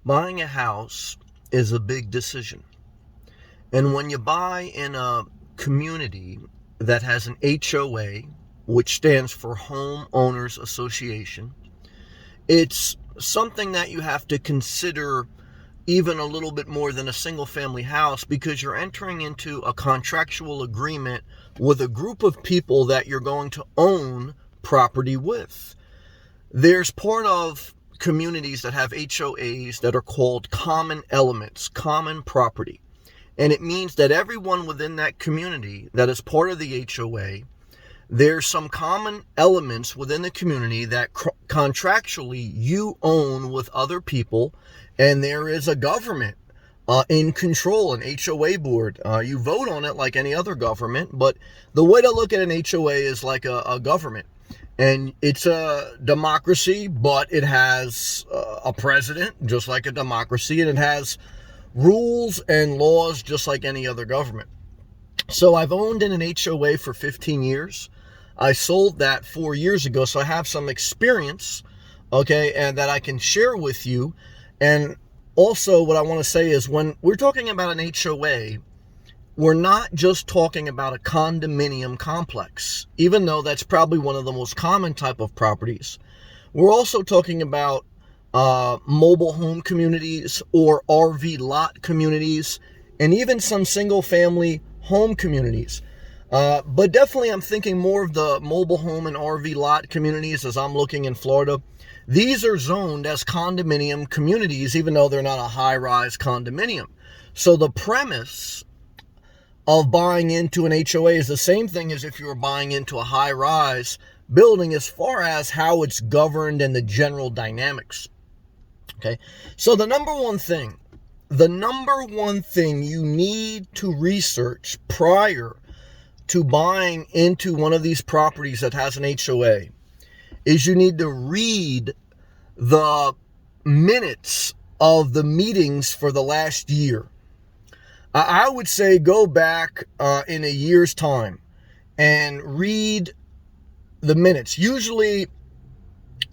Buying a house is a big decision. And when you buy in a community that has an HOA, which stands for Homeowners Association, it's something that you have to consider even a little bit more than a single family house, because you're entering into a contractual agreement with a group of people that you're going to own property with. There's part of communities that have HOAs that are called common elements, common property. And it means that everyone within that community that is part of the HOA, there's some common elements within the community that contractually you own with other people, and there is a government in control, an HOA board. You vote on it like any other government, but the way to look at an HOA is like a government. And it's a democracy, but it has a president, just like a democracy, and it has rules and laws just like any other government. So I've owned in an HOA for 15 years. I sold that 4 years ago, so I have some experience, okay, and that I can share with you. And also what I want to say is, when we're talking about an HOA, we're not just talking about a condominium complex, even though that's probably one of the most common type of properties. We're also talking about mobile home communities or RV lot communities, and even some single family home communities. But definitely I'm thinking more of the mobile home and RV lot communities as I'm looking in Florida. These are zoned as condominium communities, even though they're not a high-rise condominium. So the premise of buying into an HOA is the same thing as if you were buying into a high-rise building, as far as how it's governed and the general dynamics. Okay, so the number one thing you need to research prior to buying into one of these properties that has an HOA is you need to read the minutes of the meetings for the last year. I would say go back in a year's time and read the minutes. Usually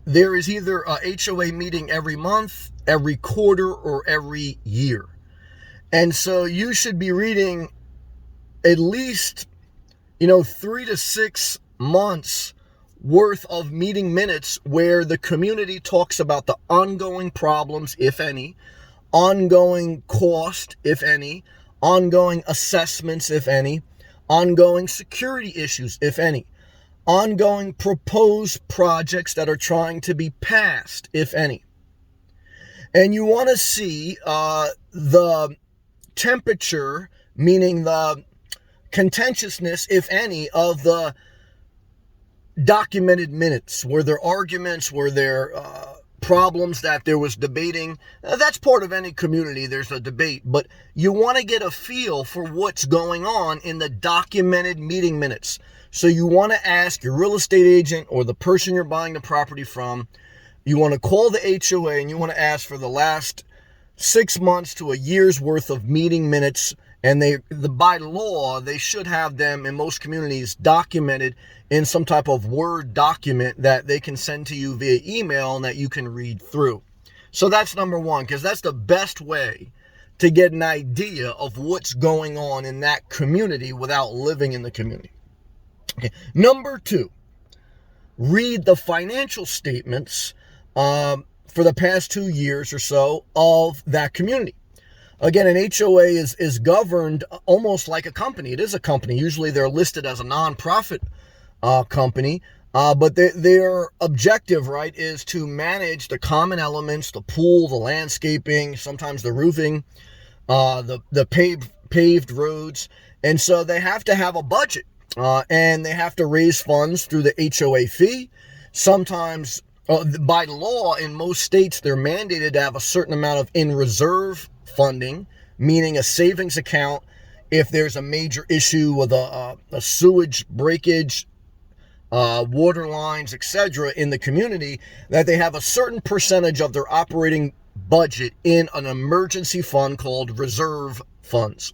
there is either a HOA meeting every month, every quarter, or every year. And so you should be reading at least, 3 to 6 months worth of meeting minutes where the community talks about the ongoing problems, if any, ongoing cost, if any, ongoing assessments, if any, ongoing security issues, if any, ongoing proposed projects that are trying to be passed, if any. And you want to see the temperature, meaning the contentiousness, if any, of the documented minutes. Were there arguments? Were there problems that there was debating? That's part of any community. There's a debate, but you want to get a feel for what's going on in the documented meeting minutes. So you want to ask your real estate agent or the person you're buying the property from. You want to call the HOA and you want to ask for the last 6 months to a year's worth of meeting minutes. And by law, they should have them in most communities documented in some type of Word document that they can send to you via email and that you can read through. So that's number one, because that's the best way to get an idea of what's going on in that community without living in the community. Okay. Number two, read the financial statements for the past 2 years or so of that community. Again, an HOA is governed almost like a company. It is a company. Usually they're listed as a nonprofit company, but their objective, right, is to manage the common elements, the pool, the landscaping, sometimes the roofing, the paved roads. And so they have to have a budget, and they have to raise funds through the HOA fee. Sometimes, by law, in most states, they're mandated to have a certain amount of in reserve funding, meaning a savings account if there's a major issue with a sewage breakage, water lines, etc. in the community, that they have a certain percentage of their operating budget in an emergency fund called reserve funds.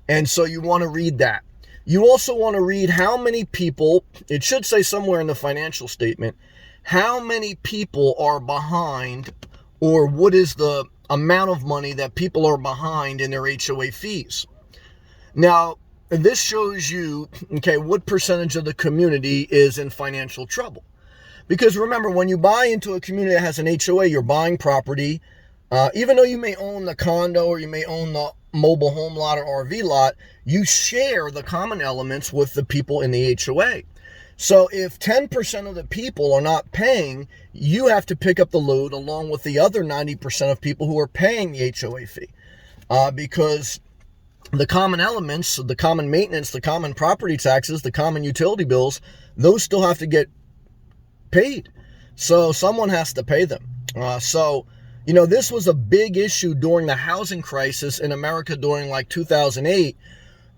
And so you want to read that. You also want to read how many people, it should say somewhere in the financial statement, how many people are behind, or what is the amount of money that people are behind in their HOA fees. Now, this shows you, okay, what percentage of the community is in financial trouble. Because remember, when you buy into a community that has an HOA, you're buying property. Even though you may own the condo or you may own the mobile home lot or RV lot, you share the common elements with the people in the HOA. So if 10% of the people are not paying, you have to pick up the load along with the other 90% of people who are paying the HOA fee. Because the common elements, the common maintenance, the common property taxes, the common utility bills, those still have to get paid. So someone has to pay them. This was a big issue during the housing crisis in America during like 2008.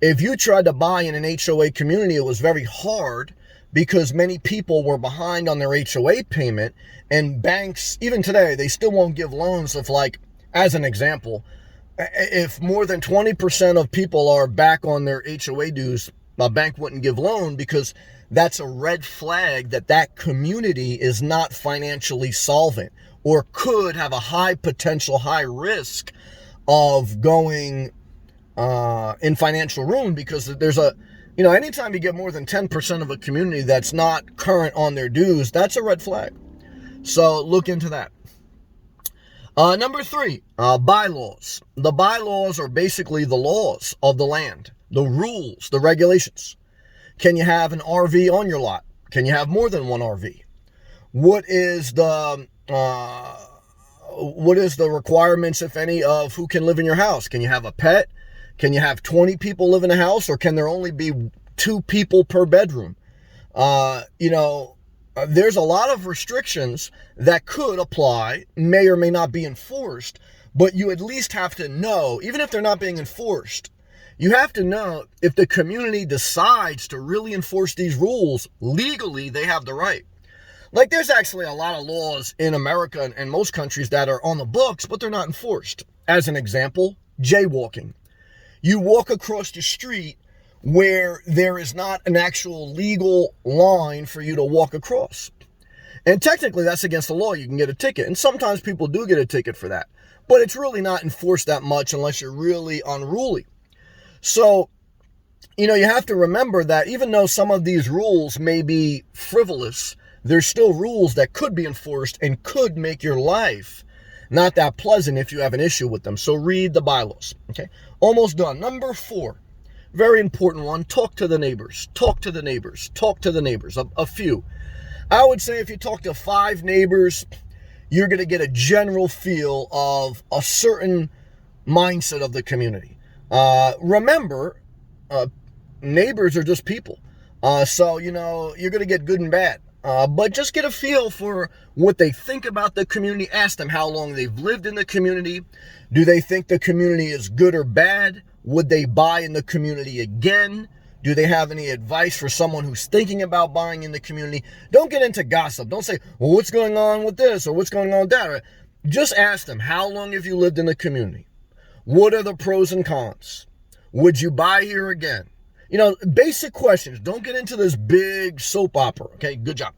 If you tried to buy in an HOA community, it was very hard because many people were behind on their HOA payment, and banks, even today, they still won't give loans if, like, as an example, if more than 20% of people are back on their HOA dues, a bank wouldn't give loan because that's a red flag that that community is not financially solvent or could have a high potential, high risk of going in financial ruin, because there's anytime you get more than 10% of a community that's not current on their dues, that's a red flag. So look into that. Number 3, bylaws. The bylaws are basically the laws of the land, the rules, the regulations. Can you have an RV on your lot? Can you have more than one RV? What is the requirements, if any, of who can live in your house? Can you have a pet? Can you have 20 people live in a house, or can there only be 2 people per bedroom? There's a lot of restrictions that could apply, may or may not be enforced, but you at least have to know, even if they're not being enforced, you have to know if the community decides to really enforce these rules legally, they have the right. Like, there's actually a lot of laws in America and most countries that are on the books, but they're not enforced. As an example, jaywalking. You walk across the street where there is not an actual legal line for you to walk across. And technically, that's against the law. You can get a ticket. And sometimes people do get a ticket for that. But it's really not enforced that much unless you're really unruly. So, you have to remember that even though some of these rules may be frivolous, there's still rules that could be enforced and could make your life not that pleasant if you have an issue with them. So read the bylaws. Okay, almost done. Number 4, very important one. Talk to the neighbors. Talk to the neighbors. Talk to the neighbors. A few. I would say if you talk to 5 neighbors, you're going to get a general feel of a certain mindset of the community. Remember, neighbors are just people. So you're going to get good and bad. But just get a feel for what they think about the community. Ask them how long they've lived in the community. Do they think the community is good or bad? Would they buy in the community again? Do they have any advice for someone who's thinking about buying in the community? Don't get into gossip. Don't say, well, what's going on with this or what's going on with that? Just ask them, how long have you lived in the community? What are the pros and cons? Would you buy here again? Basic questions. Don't get into this big soap opera. Okay, good job.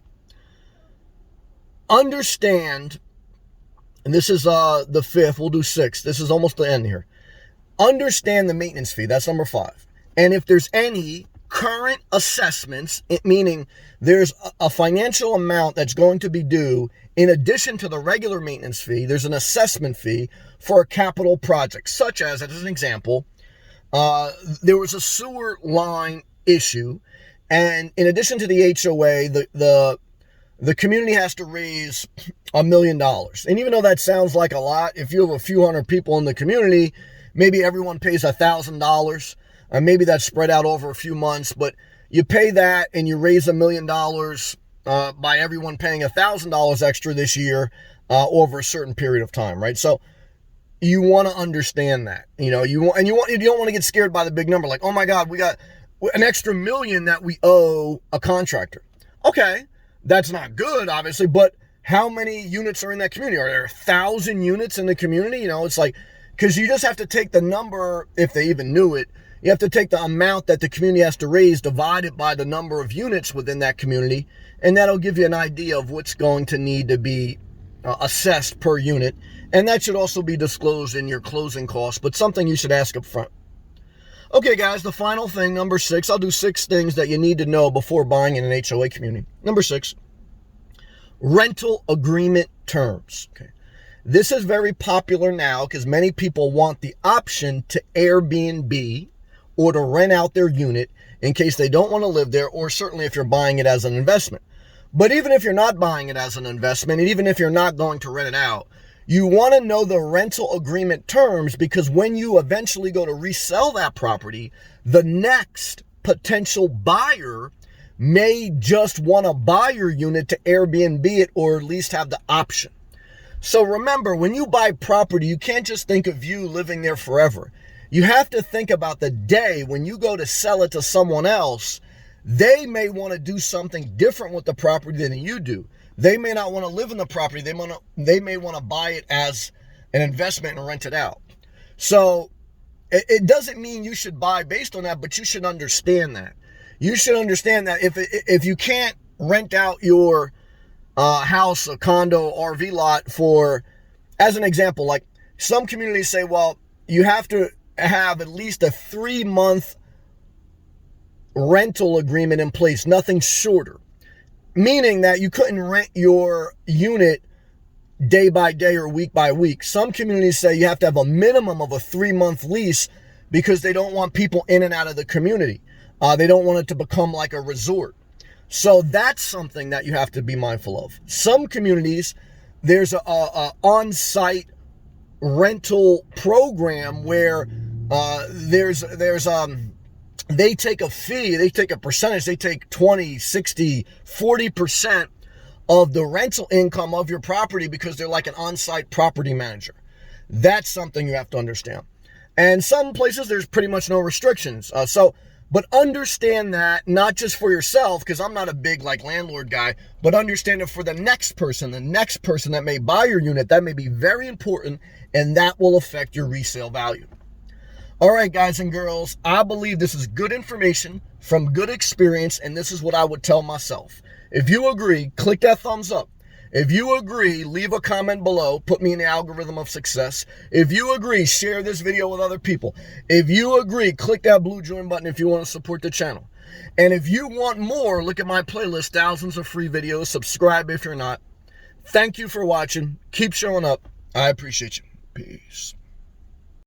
Understand, and this is the 5th, we'll do 6. This is almost the end here. Understand the maintenance fee. That's number 5. And if there's any current assessments, meaning there's a financial amount that's going to be due in addition to the regular maintenance fee, there's an assessment fee for a capital project, such as an example, there was a sewer line issue, and in addition to the HOA, the community has to raise $1 million. And even though that sounds like a lot, if you have a few hundred people in the community, maybe everyone pays $1,000, and maybe that's spread out over a few months, but you pay that and you raise $1 million by everyone paying $1,000 extra this year over a certain period of time, right? So you want to understand that, you don't want to get scared by the big number. Like, oh my God, we got an extra $1 million that we owe a contractor. Okay, that's not good, obviously, but how many units are in that community? Are there 1,000 units in the community? It's like, because you just have to take the number, if they even knew it, you have to take the amount that the community has to raise, divide it by the number of units within that community, and that'll give you an idea of what's going to need to be assessed per unit, and that should also be disclosed in your closing costs, but something you should ask up front. Okay, guys, the final thing, number 6, I'll do 6 things that you need to know before buying in an HOA community. Number 6, rental agreement terms. Okay. This is very popular now because many people want the option to Airbnb or to rent out their unit in case they don't want to live there, or certainly if you're buying it as an investment. But even if you're not buying it as an investment, and even if you're not going to rent it out, you want to know the rental agreement terms, because when you eventually go to resell that property, the next potential buyer may just want to buy your unit to Airbnb it, or at least have the option. So remember, when you buy property, you can't just think of you living there forever. You have to think about the day when you go to sell it to someone else. They may want to do something different with the property than you do. They may not want to live in the property. They may want to buy it as an investment and rent it out. So it doesn't mean you should buy based on that, but you should understand that. You should understand that if you can't rent out your house, a condo, RV lot for, as an example, like some communities say, well, you have to have at least a 3-month rental agreement in place, nothing shorter. Meaning that you couldn't rent your unit day by day or week by week. Some communities say you have to have a minimum of a 3-month lease because they don't want people in and out of the community. They don't want it to become like a resort. So that's something that you have to be mindful of. Some communities, there's a on-site rental program where they take a fee, they take a percentage, they take 20, 60, 40% of the rental income of your property because they're like an on-site property manager. That's something you have to understand. And some places there's pretty much no restrictions. But understand that not just for yourself, because I'm not a big like landlord guy, but understand it for the next person that may buy your unit. That may be very important, and that will affect your resale value. All right, guys and girls, I believe this is good information from good experience, and this is what I would tell myself. If you agree, click that thumbs up. If you agree, leave a comment below, put me in the algorithm of success. If you agree, share this video with other people. If you agree, click that blue join button if you want to support the channel. And if you want more, look at my playlist, thousands of free videos. Subscribe if you're not. Thank you for watching. Keep showing up. I appreciate you. Peace.